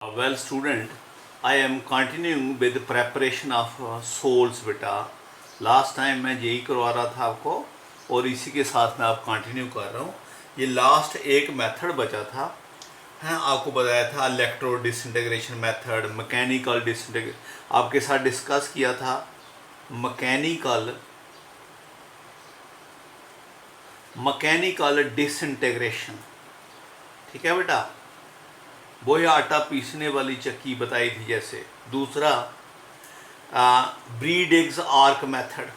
Well, student, I am continuing with the preparation of soles बेटा. Last time मैं यही करवा रहा था आपको और इसी के साथ मैं आप कंटिन्यू कर रहा हूँ. ये लास्ट एक मेथड बचा था. हाँ, आपको बताया था electro disintegration method, mechanical disintegration आपके साथ डिस्कस किया था. मैकेनिकल डिसइंटीग्रेशन, ठीक है बेटा. वही आटा पीसने वाली चक्की बताई थी जैसे. दूसरा ब्रीडिग्स आर्क मेथड,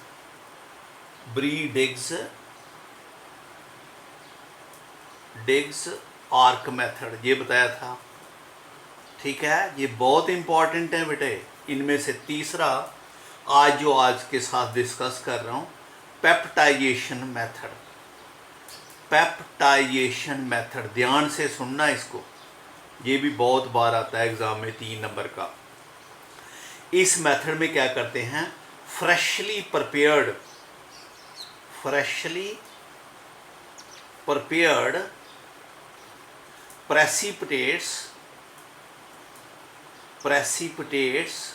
ब्रीडिग्स आर्क मेथड ये बताया था. ठीक है, ये बहुत इंपॉर्टेंट है बेटे. इनमें से तीसरा आज के साथ डिस्कस कर रहा हूँ, पेप्टाइजेशन मेथड. पेप्टाइजेशन मेथड ध्यान से सुनना इसको, ये भी बहुत बार आता है एग्ज़ाम में 3 नंबर का. इस मेथड में क्या करते हैं, freshly prepared precipitates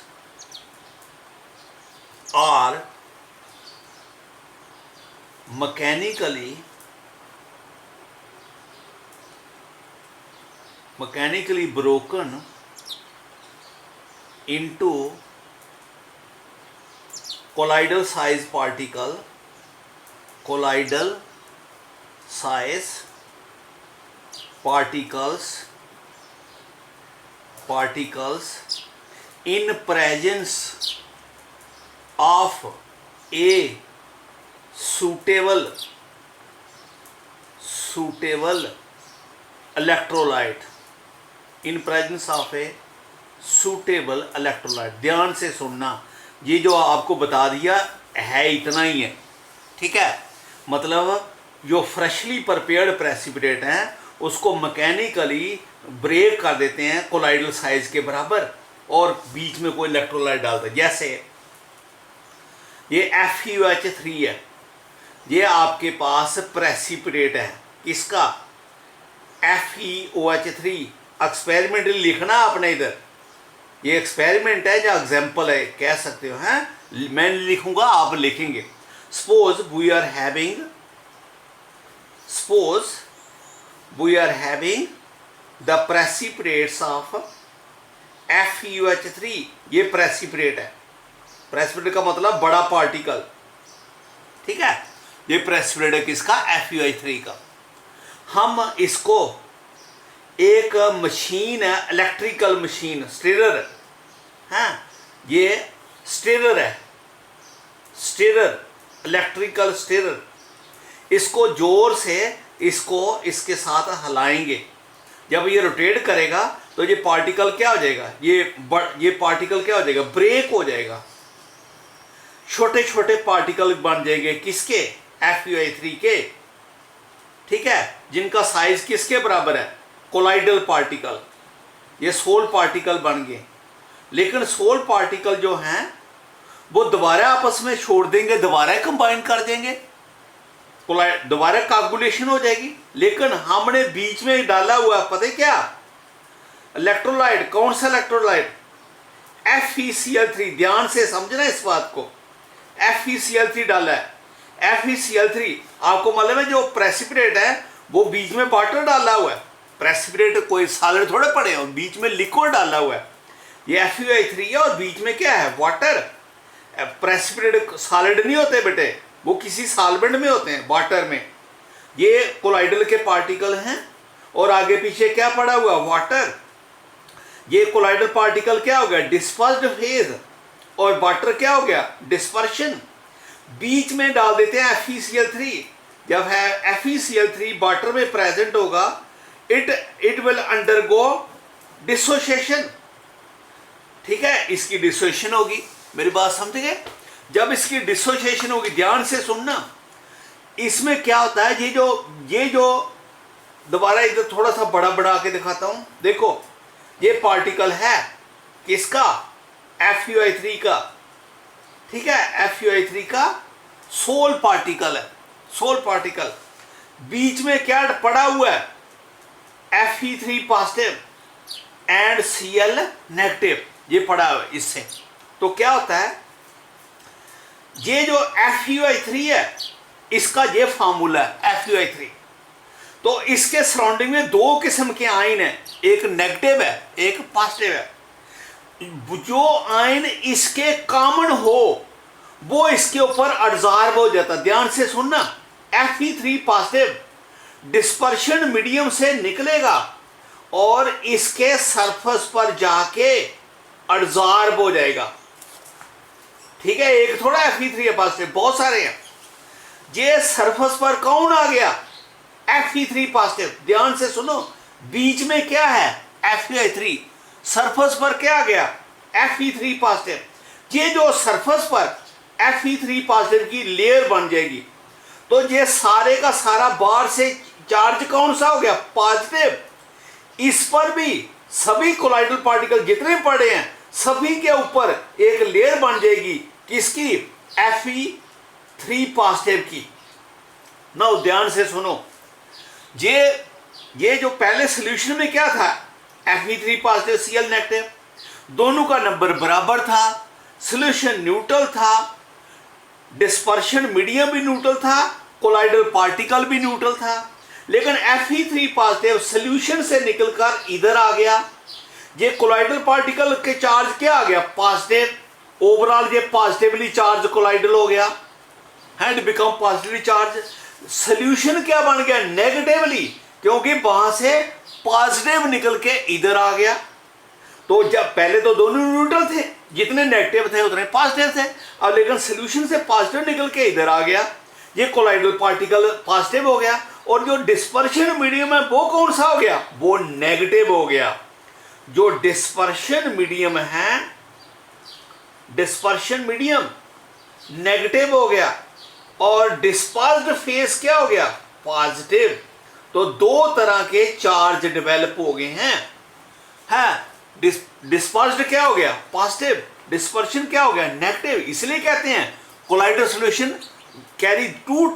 are mechanically broken into colloidal size particles in presence of a suitable electrolyte. In presence of a suitable electrolyte. ध्यान से सुनना, ये जो आपको बता दिया है इतना ही है. ठीक है, मतलब जो फ्रेशली प्रिपेयर्ड प्रेसिपिटेट हैं उसको मैकेनिकली ब्रेक कर देते हैं कोलाइडल साइज के बराबर और बीच में कोई इलेक्ट्रोलाइट डालते हैं. जैसे ये FeOH3 है, ये आपके पास प्रेसिपिटेट है. किसका? FeOH3. एक्सपेरिमेंट लिखना आपने इधर, ये एक्सपेरिमेंट है या एग्जाम्पल है कह सकते हो. हैं, मैं लिखूंगा आप लिखेंगे. Suppose we are having the precipitates of FeOH3. ये प्रेसिपिटेट है. प्रेसिपिटेट का मतलब बड़ा पार्टिकल. ठीक है, ये प्रेसिपिटेट है किसका? FeOH3 का. हम इसको एक मशीन है, इलेक्ट्रिकल मशीन, स्टीरर है. ये स्टीरर है, इलेक्ट्रिकल स्टीरर. इसको जोर से इसके साथ हिलाएंगे. जब ये रोटेट करेगा तो ये पार्टिकल क्या हो जाएगा, ये पार्टिकल क्या हो जाएगा, ब्रेक हो जाएगा. छोटे छोटे पार्टिकल बन जाएंगे. किसके? FeOH3 के. ठीक है, जिनका साइज किसके बराबर है? Colloidal particle. ये सोल पार्टिकल बन गए. लेकिन सोल पार्टिकल जो हैं वो दोबारा आपस में छोड़ देंगे, दोबारा कंबाइन कर देंगे, दोबारा कागुलेशन हो जाएगी. लेकिन हमने बीच में डाला हुआ पता है क्या? इलेक्ट्रोलाइट. कौन सा इलेक्ट्रोलाइट? FeCl3. ध्यान से समझना इस बात को. FeCl3 डाला है. FeCl3 आपको मालूम है जो प्रेसिपिटेट है वो बीच में वाटर डाला हुआ है. प्रेसिपिटेट कोई सॉलिड थोड़े पड़े हैं, बीच में लिक्विड डाला हुआ है. ये FeOH3 है और बीच में क्या है? वाटर. प्रेसिपिटेट सॉलिड नहीं होते बेटे, वो किसी सॉल्वेंट में होते हैं, वाटर में. ये कोलाइडल के पार्टिकल हैं और आगे पीछे क्या पड़ा हुआ? वाटर. ये कोलाइडल पार्टिकल क्या हो गया? Dispersed phase. और वाटर क्या हो गया? डिस्पर्शन. बीच में डाल देते हैं FeCl3. जब है FeCl3 वाटर में प्रेजेंट होगा, इट विल अंडरगो डिसोसिएशन. ठीक है, इसकी डिसोसिएशन होगी. मेरी बात समझ गए? जब इसकी डिसोसिएशन होगी, ध्यान से सुनना, इसमें क्या होता है, ये जो दोबारा इधर थोड़ा सा बड़ा बड़ा के दिखाता हूं. देखो, ये पार्टिकल है किसका? FeOH3 का. ठीक है, FeOH3 का सोल पार्टिकल है. सोल पार्टिकल बीच में क्या पड़ा हुआ है? Fe3 positive. And Cl negative, ये पढ़ा हुआ इससे। तो क्या होता है, ये जो FeOH3 है इसका ये फार्मूला है FeOH3। तो इसके सराउंडिंग में दो किस्म के आयन है, एक नेगेटिव है एक पॉजिटिव है। जो आयन इसके कॉमन हो वो इसके ऊपर अब्जॉर्ब हो जाता। ध्यान से सुनना, Fe3 पॉजिटिव डिस्पर्शन मीडियम से निकलेगा और इसके सरफेस पर जाके अब्जॉर्ब हो जाएगा। ठीक है, एक थोड़ा Fe3 है पॉजिटिव, बहुत सारे हैं। ये सरफेस पर कौन आ गया, Fe3 पॉजिटिव। ध्यान से सुनो, बीच में क्या है FeOH3, सरफेस पर क्या आ गया Fe3 पॉजिटिव। ये जो सरफेस पर Fe3 पॉजिटिव की लेयर बन जाएगी तो ये सारे का सारा बाहर से चार्ज कौन सा हो गया, पॉजिटिव। इस पर भी सभी कोलाइडल पार्टिकल जितने पड़े हैं सभी के ऊपर एक लेयर बन जाएगी, किसकी, Fe3 पॉजिटिव की। ना ध्यान से सुनो, ये जो पहले सॉल्यूशन में क्या था, Fe3 पॉजिटिव Cl नेगेटिव, दोनों का नंबर बराबर था, सॉल्यूशन न्यूट्रल था, डिस्पर्शन मीडियम भी न्यूट्रल था, कोलाइडल पार्टिकल भी न्यूट्रल था। लेकिन Fe3 पॉजिटिव सॉल्यूशन से निकलकर इधर आ गया, ये कोलाइडल पार्टिकल के चार्ज क्या आ गया, पॉजिटिव। ओवरऑल ये पॉजिटिवली चार्ज कोलाइडल हो गया, had become positively charge. Solution क्या बन गया, नेगेटिवली, क्योंकि वहां से पॉजिटिव निकल के इधर आ गया। तो जब पहले तो दोनों न्यूट्रल थे, जितने नेगेटिव थे उतने पॉजिटिव थे, अब लेकिन सॉल्यूशन से पॉजिटिव निकल के इधर आ गया, ये कोलाइडल पार्टिकल पॉजिटिव हो गया और जो डिस्पर्शन मीडियम है वो कौन सा हो गया, वो नेगेटिव हो गया। जो डिस्पर्शन मीडियम है, डिस्पर्शन मीडियम नेगेटिव हो गया और डिस्पर्स्ड फेस क्या हो गया, पॉजिटिव। तो दो तरह के चार्ज डेवलप हो गए हैं। डिस्पर्स्ड क्या हो गया, पॉजिटिव, डिस्पर्शन क्या हो गया, नेगेटिव। इसलिए कहते हैं कोलाइडल सॉल्यूशन कैरी टू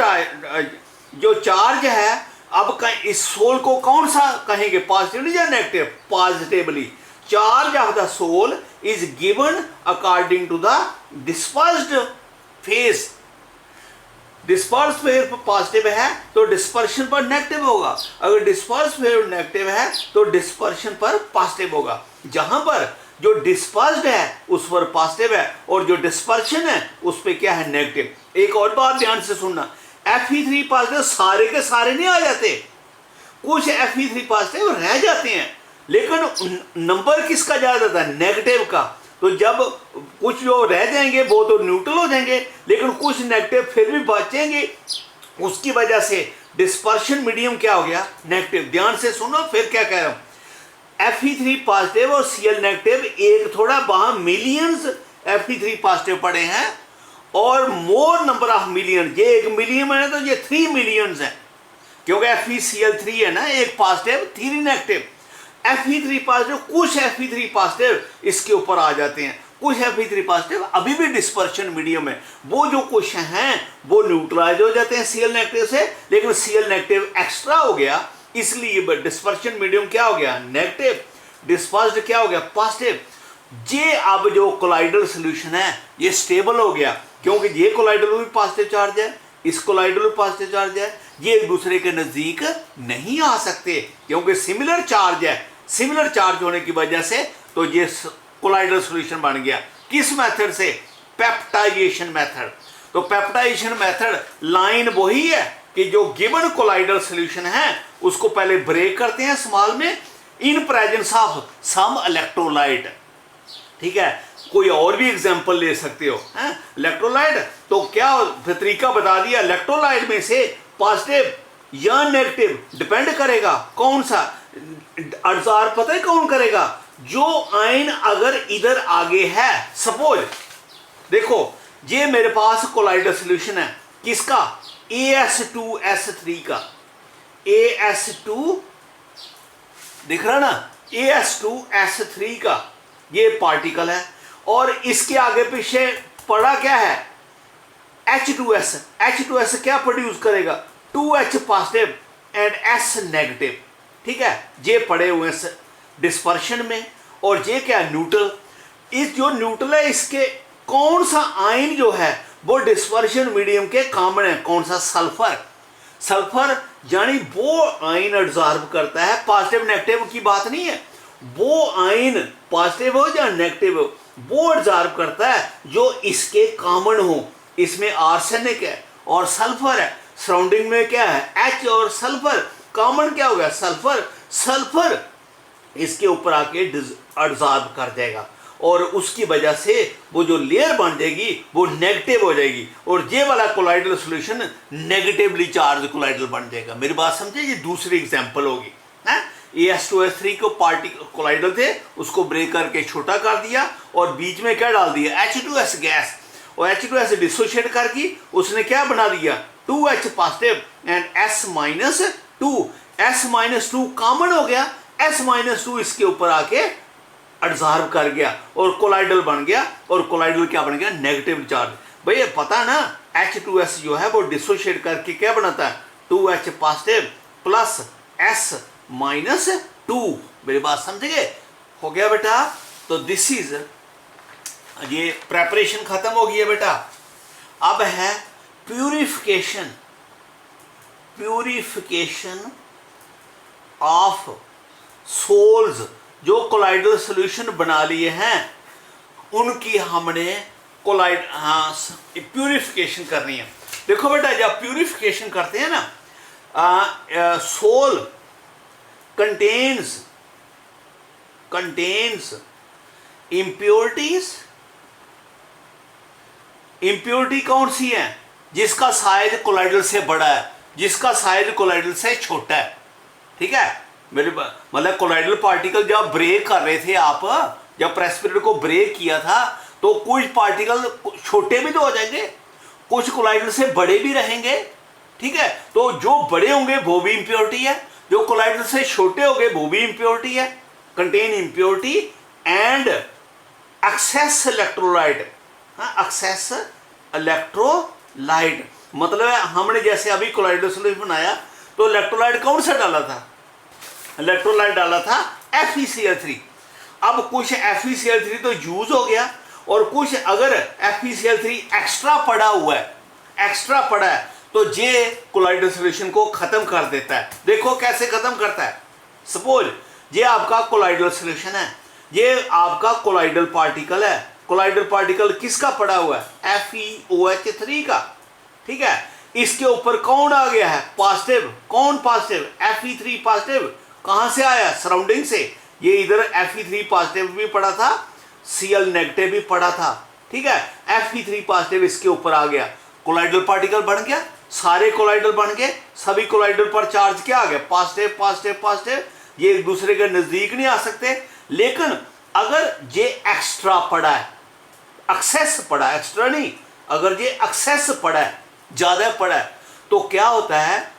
जो चार्ज है। अब इस सोल को कौन सा कहेंगे, पॉजिटिवली या negative, positively. Charge of the sol is given according to the dispersed phase. Dispersed phase पर पॉजिटिव है तो डिस्पर्शन पर नेगेटिव होगा, अगर डिस्पर्स फेज नेगेटिव है तो डिस्पर्शन पर पॉजिटिव होगा। जहां पर जो डिस्पर्स्ड है उस पर पॉजिटिव है और जो डिस्पर्शन है उस पर क्या है, नेगेटिव। एक और बात ध्यान से सुनना, Fe3 पॉजिटिव सारे के सारे नहीं आ जाते, कुछ Fe3 पॉजिटिव रह जाते हैं, लेकिन नंबर किसका ज्यादा था, नेगेटिव का। तो जब कुछ जो रह जाएंगे वो तो न्यूट्रल हो जाएंगे, लेकिन कुछ नेगेटिव फिर भी बचेंगे, उसकी वजह से डिस्पर्शन मीडियम क्या हो गया, नेगेटिव। ध्यान से सुनो फिर क्या कह रहा हूं, Fe3 पॉजिटिव और Cl नेगेटिव एक थोड़ा वहां मिलियंस Fe3 पॉजिटिव पड़े हैं और मोर नंबर ऑफ मिलियन, ये एक मिलियन है तो ये 3 मिलियंस है, क्योंकि FeCl3 है ना, एक पॉजिटिव 3 नेगेटिव। Fe3 पॉजिटिव, कुछ Fe3 पॉजिटिव इसके ऊपर आ जाते हैं, कुछ Fe3 पॉजिटिव अभी भी डिस्पर्शन मीडियम है, वो जो कुछ हैं वो न्यूट्रलाइज हो जाते हैं Cl नेगेटिव से, लेकिन Cl नेगेटिव एक्स्ट्रा हो गया, इसलिए डिस्पर्शन मीडियम क्या हो गया, नेगेटिव, डिस्पर्स्ड क्या हो गया, पॉजिटिव। ये अब जो कोलाइडल सॉल्यूशन है ये स्टेबल हो गया, क्योंकि ये कोलाइडल भी पॉजिटिव चार्ज है, इस कोलाइडल भी पॉजिटिव चार्ज है, ये एक दूसरे के नजदीक नहीं आ सकते क्योंकि सिमिलर चार्ज है। सिमिलर चार्ज होने की वजह से तो ये कोलाइडल सॉल्यूशन बन गया। किस मेथड से, पेप्टाइजेशन मेथड। तो पेप्टाइजेशन मेथड लाइन वही है कि जो गिवन कोलाइडल सॉल्यूशन है उसको पहले ब्रेक करते हैं स्मॉल में in presence of some electrolyte. ठीक है, कोई और भी एग्जांपल ले सकते हो, हैं इलेक्ट्रोलाइट। तो क्या तरीका बता दिया, इलेक्ट्रोलाइट में से पॉजिटिव या नेगेटिव डिपेंड करेगा कौन सा अब्जॉर्ब, पता है कौन करेगा, जो आयन अगर इधर आगे है। सपोज देखो ये मेरे पास कोलाइडल सॉल्यूशन है, किसका, AS2S3 का, AS2 दिख रहा ना, AS2S3 का ये पार्टिकल है और इसके आगे पीछे पड़ा क्या है, H2S। H2S क्या प्रोड्यूस करेगा, 2H positive and S negative. ठीक है, ये पड़े हुए डिस्पर्शन में, और ये क्या है, न्यूट्रल। इस जो न्यूट्रल है इसके कौन सा आयन जो है वो डिस्पर्शन मीडियम के कॉमन है, कौन सा, सल्फर। सल्फर यानी वो आयन एब्जॉर्ब करता है, पॉजिटिव नेगेटिव की बात नहीं है, वो आयन पॉजिटिव हो या नेगेटिव हो वो एब्जॉर्ब करता है जो इसके कॉमन हो। इसमें आर्सेनिक है और सल्फर है, सराउंडिंग में क्या है, एच और सल्फर, कॉमन क्या हो गया, सल्फर। सल्फर इसके ऊपर आके एब्जॉर्ब कर देगा और उसकी वजह से वो जो लेयर बन जाएगी वो नेगेटिव हो जाएगी और ये वाला colloidal solution negatively charge colloidal बन जाएगा। मेरी बात समझे, ये दूसरी एग्जांपल होगी। AS2S3 को पार्टिकल कोलाइडल थे, उसको ब्रेक करके छोटा कर दिया और बीच में क्या डाल दिया, H2S गैस, और H2S डिसोशिएट करके उसने क्या बना दिया, 2H positive and S-2। S-2 common हो गया, S-2 इसके ऊपर आके एब्जॉर्ब कर गया और कोलाइडल बन गया, और कोलाइडल क्या बन गया, नेगेटिव चार्ज। भैया पता ना, H2S जो है वो डिसोशिएट करके क्या बनाता है, 2H पॉजिटिव प्लस S-2। मेरी बात समझ गए, हो गया बेटा। तो दिस इज, ये प्रेपरेशन खत्म हो गई है बेटा। अब है प्यूरिफिकेशन, प्यूरिफिकेशन ऑफ सोल्स। जो कोलाइडल सॉल्यूशन बना लिए हैं उनकी हमने प्यूरिफिकेशन करनी है। देखो बेटा, जब प्यूरिफिकेशन करते हैं ना, सोल कंटेन्स इम्प्योरिटी कौन सी है, जिसका साइज कोलाइडल से बड़ा है, जिसका साइज कोलाइडल से छोटा है। ठीक है, मेरे मतलब कोलाइडल पार्टिकल जब ब्रेक कर रहे थे आप, जब प्रेसिपिटेट को ब्रेक किया था तो कुछ पार्टिकल छोटे भी तो हो जाएंगे, कुछ कोलाइडल से बड़े भी रहेंगे। ठीक है, तो जो बड़े होंगे वो भी इम्प्योरिटी है, जो कोलाइडल से छोटे होंगे वो भी इम्प्योरिटी है। Contain impurity and excess electrolyte. Excess electrolyte मतलब है हमने जैसे अभी कोलाइडल सॉल्यूशन बनाया तो इलेक्ट्रोलाइट कौन सा डाला था, इलेक्ट्रोलाइट डाला था FeCl3। अब कुछ FeCl3 तो यूज हो गया और कुछ अगर FeCl3 एक्स्ट्रा पड़ा हुआ है, एक्स्ट्रा पड़ा है तो ये कोलाइडल सॉल्यूशन को खत्म कर देता है। देखो कैसे खत्म करता है। सपोज ये आपका कोलाइडल सॉल्यूशन है, ये आपका कोलाइडल पार्टिकल है। कोलाइडल पार्टिकल किसका पड़ा हुआ है, FeOH3 का। ठीक है, इसके ऊपर कौन आ गया है, पॉजिटिव। कौन पॉजिटिव, Fe3 पॉजिटिव। कहां से आया, सराउंडिंग से। ये इधर Fe3 पॉजिटिव भी पड़ा था, Cl नेगेटिव भी पड़ा था। ठीक है, Fe3 पॉजिटिव इसके ऊपर आ गया, कोलाइडल पार्टिकल बन गया, सारे कोलाइडल बन गए, सभी कोलाइडल पर चार्ज क्या आ गया, पॉजिटिव पॉजिटिव पॉजिटिव। ये एक दूसरे के नजदीक नहीं आ सकते। लेकिन अगर ये एक्स्ट्रा पड़ा है, एक्सेस पड़ा है, एक्स्ट्रा नहीं, अगर ये एक्सेस पड़ा है, ज्यादा पड़ा है, तो क्या होता है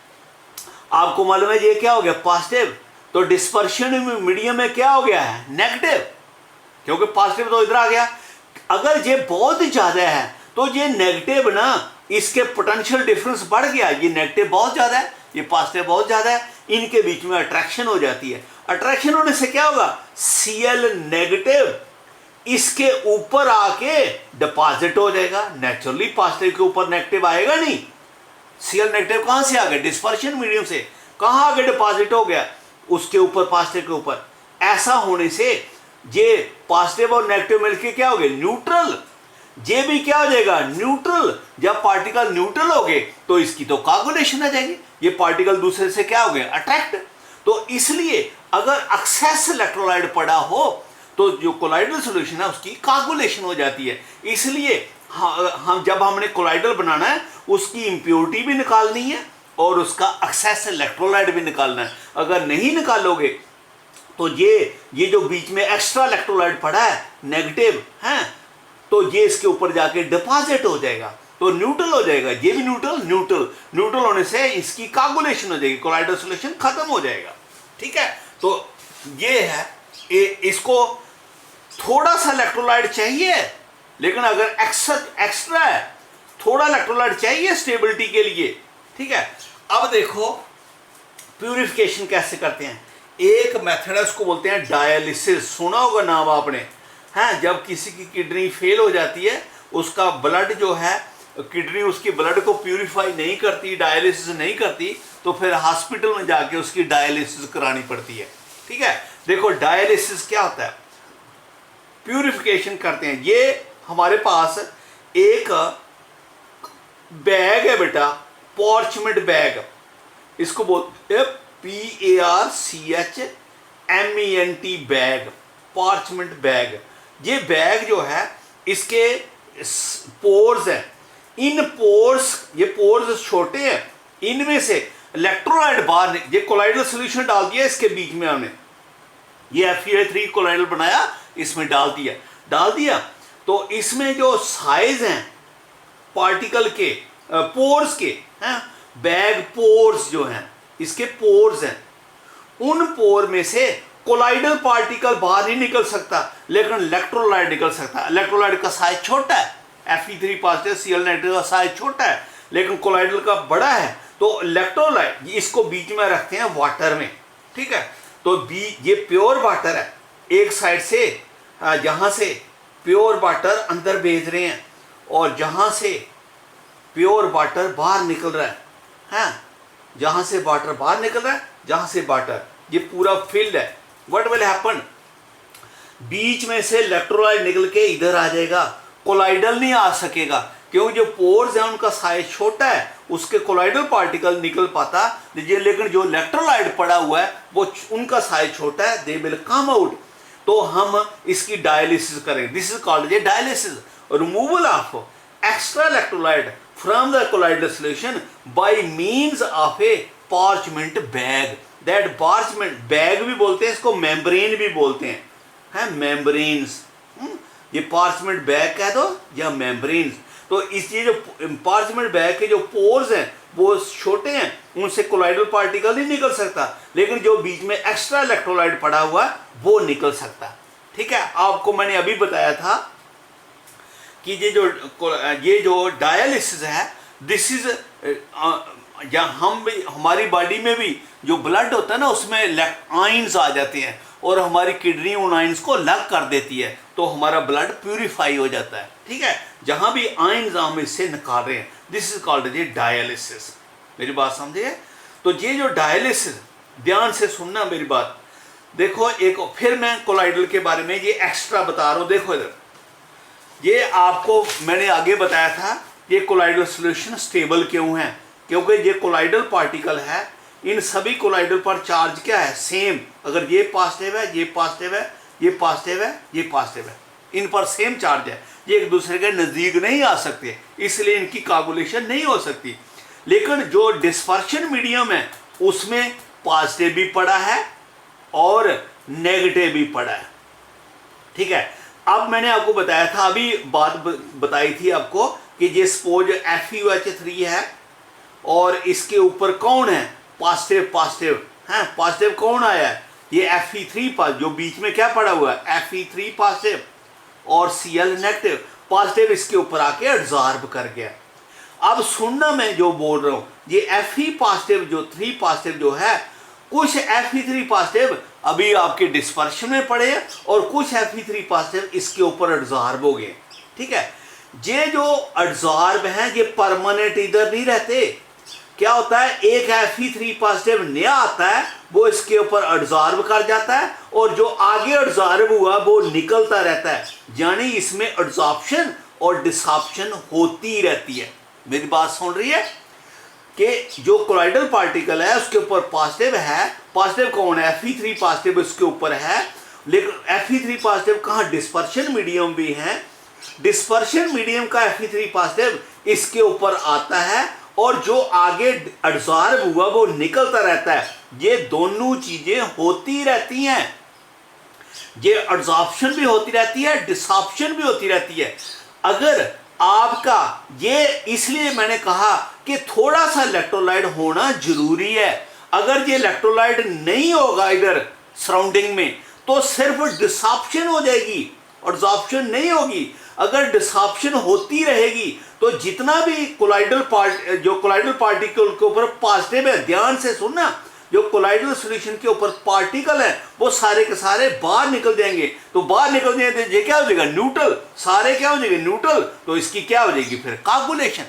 आपको मालूम है, ये क्या हो गया, पॉजिटिव। तो डिस्पर्शन मीडियम में क्या हो गया है, नेगेटिव, क्योंकि पॉजिटिव तो इधर आ गया। अगर ये बहुत ज्यादा है तो ये नेगेटिव ना, इसके पोटेंशियल डिफरेंस बढ़ गया। ये नेगेटिव बहुत ज्यादा है, ये पॉजिटिव बहुत ज्यादा है, इनके बीच में अट्रैक्शन हो जाती है। अट्रैक्शन होने से क्या होगा, Cl नेगेटिव इसके ऊपर आके डिपॉजिट हो जाएगा। नेचुरली पॉजिटिव के ऊपर नेगेटिव आएगा नहीं। Cl नेगेटिव कहां से आ गया, डिस्पर्शन मीडियम से। कहां आगे डिपॉजिट हो गया, उसके ऊपर, पॉजिटिव के ऊपर। ऐसा होने से ये पॉजिटिव और नेगेटिव मिलके क्या हो गए, न्यूट्रल। ये भी क्या हो जाएगा, न्यूट्रल। जब पार्टिकल न्यूट्रल हो गए तो इसकी तो कोगुलेशन आ जाएगी, ये पार्टिकल दूसरे से क्या हो गए, अट्रैक्ट। तो इसलिए अगर एक्सेस इलेक्ट्रोलाइट पड़ा हो तो जो कोलाइडल सॉल्यूशन है उसकी कोगुलेशन हो जाती है। इसलिए हम जब हमने कोलाइडल बनाना है उसकी इंप्योरिटी भी निकालनी है और उसका एक्सेस इलेक्ट्रोलाइट भी निकालना है। अगर नहीं निकालोगे तो ये जो बीच में एक्स्ट्रा इलेक्ट्रोलाइट पड़ा है, नेगेटिव है, तो ये इसके ऊपर जाके डिपॉजिट हो जाएगा, तो न्यूट्रल हो जाएगा। ये भी न्यूट्रल होने से इसकी कोगुलेशन हो जाएगी, कोलाइडल सॉल्यूशन खत्म हो जाएगा। ठीक है, तो ये है, इसको थोड़ा सा इलेक्ट्रोलाइट चाहिए, लेकिन अगर एक्स्ट्रा है, थोड़ा इलेक्ट्रोलाइट चाहिए स्टेबिलिटी के लिए। ठीक है, अब देखो प्यूरिफिकेशन कैसे करते हैं। एक मेथड है उसको बोलते हैं डायलिसिस, सुना होगा नाम आपने, हैं। जब किसी की किडनी फेल हो जाती है, उसका ब्लड जो है, किडनी उसकी ब्लड को प्यूरिफाई नहीं करती, डायलिसिस नहीं करती, तो फिर हॉस्पिटल में जाके उसकी डायलिसिस करानी पड़ती है। ठीक है, देखो डायलिसिस क्या होता है, प्यूरिफिकेशन करते हैं। ये हमारे पास एक बैग है बेटा, पॉर्चमेंट बैग, इसको बोलते हैं PARCHMENT बैग, पार्चमेंट बैग। ये बैग जो है, इसके पोर्स हैं, इन पोर्स, ये पोर्स छोटे हैं, इनमें से इलेक्ट्रोलाइट बाहर, ये कोलाइडल सोल्यूशन डाल दिया इसके बीच में, हमने ये FeI3 कोलाइडल बनाया, इसमें डाल दिया, तो इसमें जो साइज हैं पार्टिकल के, पोर्स के हैं, बैग पोर्स जो हैं, इसके पोर्स हैं, उन पोर में से कोलाइडल पार्टिकल बाहर नहीं निकल सकता, लेकिन इलेक्ट्रोलाइट निकल सकता है। इलेक्ट्रोलाइट का साइज छोटा है, Fe3 पॉजिटिव Cl नेगेटिव का साइज छोटा है, लेकिन कोलाइडल का बड़ा है, तो इलेक्ट्रोलाइट इसको बीच में रखते हैं वाटर में। ठीक है, तो ये प्योर वाटर है, एक साइड से जहाँ से प्योर वाटर अंदर भेज रहे हैं, और जहाँ से प्योर वाटर बाहर निकल रहा है, हाँ, जहाँ से वाटर बाहर निकल रहा है, जहाँ से वाटर, ये पूरा फील्ड है। व्हाट विल हैपन, बीच में से इलेक्ट्रोलाइट निकल के इधर आ जाएगा, कोलाइडल नहीं आ सकेगा, क्योंकि जो पोर्स हैं उनका साइज छोटा है, उसके कोलाइडल पार्टिकल निकल पाता, लेकिन जो इलेक्ट्रोलाइट पड़ा हुआ है वो उनका साइज छोटा है, दे विल कम आउट। तो हम इसकी डायलिसिस करें, this is called a dialysis, removal of extra electrolyte from the colloidal solution by means of A parchment bag. That parchment bag भी बोलते हैं इसको, मेम्ब्रेन भी बोलते हैं, मेम्ब्रेन्स, ये पार्चमेंट बैग कह दो या मेम्ब्रेन्स। तो इसलिए जो पार्चमेंट बैग के जो पोर्स हैं वो छोटे हैं, उनसे कोलाइडल पार्टिकल नहीं निकल सकता, लेकिन जो बीच में एक्स्ट्रा इलेक्ट्रोलाइट पड़ा हुआ है वो निकल सकता है। ठीक है, आपको मैंने अभी बताया था कि ये जो डायलिसिस है, दिस इज हमारी बॉडी में भी जो ब्लड होता है ना, उसमें आयंस आ जाते हैं, और हमारी किडनी उन आयंस को लग कर देती है, तो हमारा ब्लड प्यूरिफाई हो जाता है। ठीक है, जहां भी आयंस हम इससे निकाल रहे हैं, दिस इज कॉल्ड ये डायलिसिस। मेरी बात समझिए, तो ये जो डायलिसिस, ध्यान से सुनना मेरी बात, देखो एक फिर मैं कोलाइडल के बारे में ये एक्स्ट्रा बता रहा हूं। देखो इधर, ये आपको मैंने आगे बताया था, ये कोलाइडल सॉल्यूशन स्टेबल क्यों है, क्योंकि ये कोलाइडल पार्टिकल है, इन सभी कोलाइडल पर चार्ज क्या है, सेम। अगर ये पॉजिटिव है, ये पॉजिटिव है, ये पॉजिटिव है, ये पॉजिटिव है, इन पर सेम चार्ज है, ये एक दूसरे के नज़दीक नहीं आ सकते, इसलिए इनकी कोगुलेशन नहीं हो सकती। लेकिन जो डिस्पर्शन मीडियम है उसमें पॉजिटिव भी पड़ा है और नेगेटिव भी पड़ा है। ठीक है, अब मैंने आपको बताया था, अभी बात बताई थी आपको कि ये सपोज FeOH3 है, और इसके ऊपर कौन है, पॉजिटिव है, पॉजिटिव कौन आया है, ये Fe3 जो बीच में क्या पड़ा हुआ है, Fe3 पॉजिटिव और Cl नेगेटिव, पॉजिटिव इसके ऊपर आके एब्जॉर्ब कर गया। अब सुनना मैं जो बोल रहा हूं, ये Fe पॉजिटिव जो 3 पॉजिटिव जो है, कुछ Fe3 पॉजिटिव अभी आपके डिस्पर्शन में पड़े और कुछ Fe3 पॉजिटिव इसके ऊपर एब्जॉर्ब हो गए। ठीक है, ये जो एब्जॉर्ब हैं ये परमानेंट इधर नहीं रहते। क्या होता है, एक Fe3 पॉजिटिव नया आता है, वो इसके ऊपर एब्जॉर्ब कर जाता है, और जो आगे एब्जॉर्ब हुआ वो निकलता रहता है, यानी इसमें एब्जॉर्प्शन और डिसॉर्प्शन होती रहती है। मेरी बात सुन रही है कि जो कोलाइडल पार्टिकल है उसके ऊपर पॉजिटिव है, पॉजिटिव कौन है, Fe3 पॉजिटिव उसके ऊपर है, लेकिन Fe3 पॉजिटिव कहाँ, डिस्पर्शन मीडियम भी है, डिस्पर्शन मीडियम का Fe3 पॉजिटिव इसके ऊपर आता है, और जो आगे एब्जॉर्ब हुआ वो निकलता रहता है। ये दोनों चीजें होती रहती हैं, ये एब्जॉर्प्शन भी होती रहती है, डिसॉर्प्शन भी होती रहती है। अगर आपका ये, इसलिए मैंने कहा कि थोड़ा सा इलेक्ट्रोलाइट होना जरूरी है। अगर ये इलेक्ट्रोलाइट नहीं होगा इधर सराउंडिंग में, तो सिर्फ डिसॉर्प्शन हो जाएगी, एब्जॉर्प्शन नहीं होगी। अगर डिसॉर्प्शन होती रहेगी तो जितना भी कोलाइडल पार्टिकल के ऊपर पॉजिटिव है, ध्यान से सुनना, जो कोलाइडल सॉल्यूशन के ऊपर पार्टिकल है वो सारे के सारे बाहर निकल जाएंगे। तो बाहर निकल जाएंगे तो ये क्या हो जाएगा, न्यूट्रल, सारे क्या हो जाएंगे, न्यूट्रल। तो इसकी क्या हो जाएगी फिर, कोगुलेशन।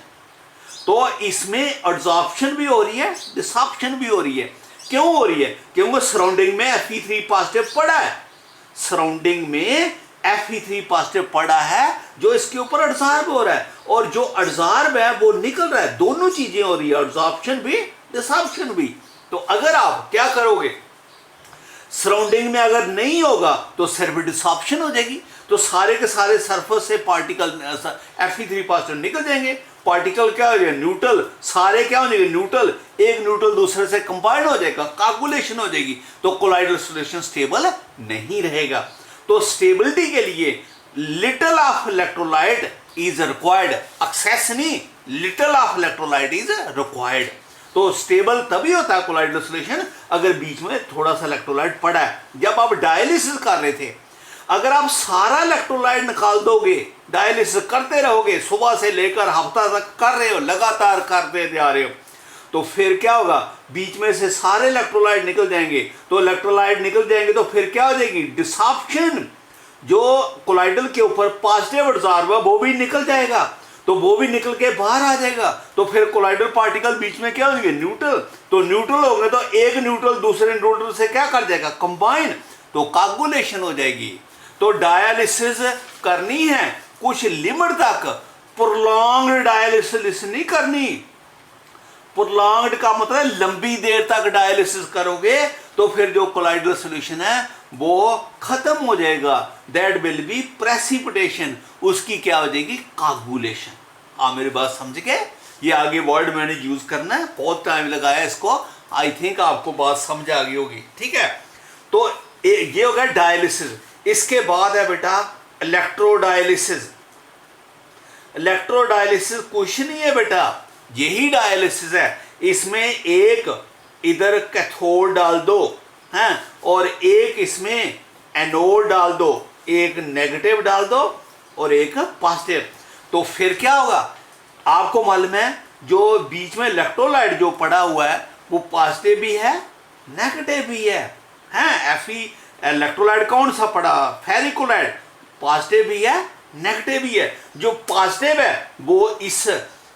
तो इसमें एडसॉर्प्शन भी हो रही है, डिसॉर्प्शन भी हो रही है। क्यों हो रही है, क्योंकि सराउंडिंग में Fe3 पॉजिटिव पड़ा है, सराउंडिंग में Fe3 पॉजिटिव पड़ा है जो इसके ऊपर एडसॉर्ब हो रहा है, और जो एडसॉर्ब है वो निकल रहा है। दोनों चीजें हो रही है, एडसॉर्प्शन भी डिसॉर्प्शन भी। तो अगर आप क्या करोगे, सराउंडिंग में अगर नहीं होगा तो सिर्फ डिसॉर्प्शन हो जाएगी। तो सारे के सारे सरफेस से पार्टिकल Fe3 पॉजिटिव निकल जाएंगे, पार्टिकल क्या हो जाएगा, न्यूट्रल, सारे क्या हो जाएंगे, न्यूट्रल, एक न्यूट्रल दूसरे से कंबाइन हो जाएगा, कोगुलेशन हो जाएगी। तो कोलाइडल सॉल्यूशन स्टेबल नहीं रहेगा। तो स्टेबिलिटी के लिए little of electrolyte is required, excess नहीं, little of electrolyte is required. तो स्टेबल तभी होता है कोलाइडल सॉल्यूशन अगर बीच में थोड़ा सा इलेक्ट्रोलाइट पड़ा है। जब आप डायलिसिस कर रहे थे, अगर आप सारा इलेक्ट्रोलाइट निकाल दोगे, डायलिसिस करते रहोगे, सुबह से लेकर हफ्ता तक कर रहे हो, लगातार करते जा रहे हो, तो फिर क्या होगा, बीच में से सारे इलेक्ट्रोलाइट निकल जाएंगे। तो इलेक्ट्रोलाइट निकल जाएंगे तो फिर क्या हो जाएगी, डिसॉर्प्शन। जो कोलाइडल के ऊपर पॉजिटिव एडसॉर्ब है वो भी निकल जाएगा, तो वो भी निकल के बाहर आ जाएगा। तो फिर कोलाइडल पार्टिकल बीच में क्या हो जाएंगे, न्यूट्रल। तो न्यूट्रल हो गए तो एक न्यूट्रल दूसरे न्यूट्रल से क्या कर जाएगा, कंबाइन, तो कोगुलेशन हो जाएगी। तो डायलिसिस करनी है कुछ लिमिट तक, प्रोलॉन्ग्ड डायलिसिस नहीं करनी। प्रोलॉन्ग्ड का मतलब है लंबी देर तक डायलिसिस करोगे तो फिर जो कोलाइडल सॉल्यूशन है वो खत्म हो जाएगा, दैट विल बी प्रेसिपिटेशन, उसकी क्या हो जाएगी, कोगुलेशन। आप मेरी बात समझ गए, ये आगे वर्ड मैंने यूज करना है, बहुत टाइम लगाया इसको, आई थिंक आपको बात समझ आ गई होगी, ठीक है। तो ये हो गया डायलिसिस। इसके बाद है बेटा इलेक्ट्रोडायलिसिस। इलेक्ट्रोडायलिसिस कुछ नहीं है बेटा, यही डायलिसिस है। इसमें एक इधर कैथोड डाल दो हैं, और एक इसमें एनोड डाल दो, एक नेगेटिव डाल दो और एक पॉजिटिव। तो फिर क्या होगा, आपको मालूम है जो बीच में इलेक्ट्रोलाइट जो पड़ा हुआ है वो पॉजिटिव भी है नेगेटिव भी है, हैं। Fe इलेक्ट्रोलाइट कौन सा पड़ा, फेरिकोलाइट, पॉजिटिव भी है नेगेटिव भी है। जो पॉजिटिव है वो इस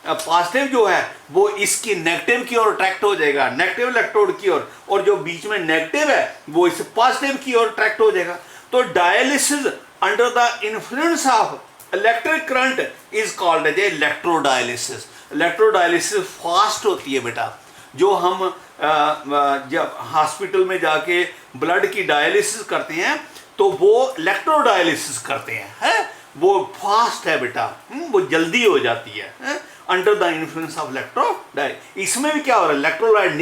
पॉजिटिव जो है वो इसकी नेगेटिव की ओर अट्रैक्ट हो जाएगा, नेगेटिव इलेक्ट्रोड की ओर, और जो बीच में नेगेटिव है वो इस पॉजिटिव की ओर अट्रैक्ट हो जाएगा। तो dialysis under the influence of electric current is called as electrodialysis. Electrodialysis fast होती है बेटा। जो हम जब हॉस्पिटल में जाके ब्लड की डायलिसिस करते हैं तो वो इलेक्ट्रोडायलिसिस करते हैं, है? वो फास्ट है बेटा, वो जल्दी हो जाती है, under the influence of electrodialysis. इसमें भी क्या हो रहा है, इलेक्ट्रोलाइट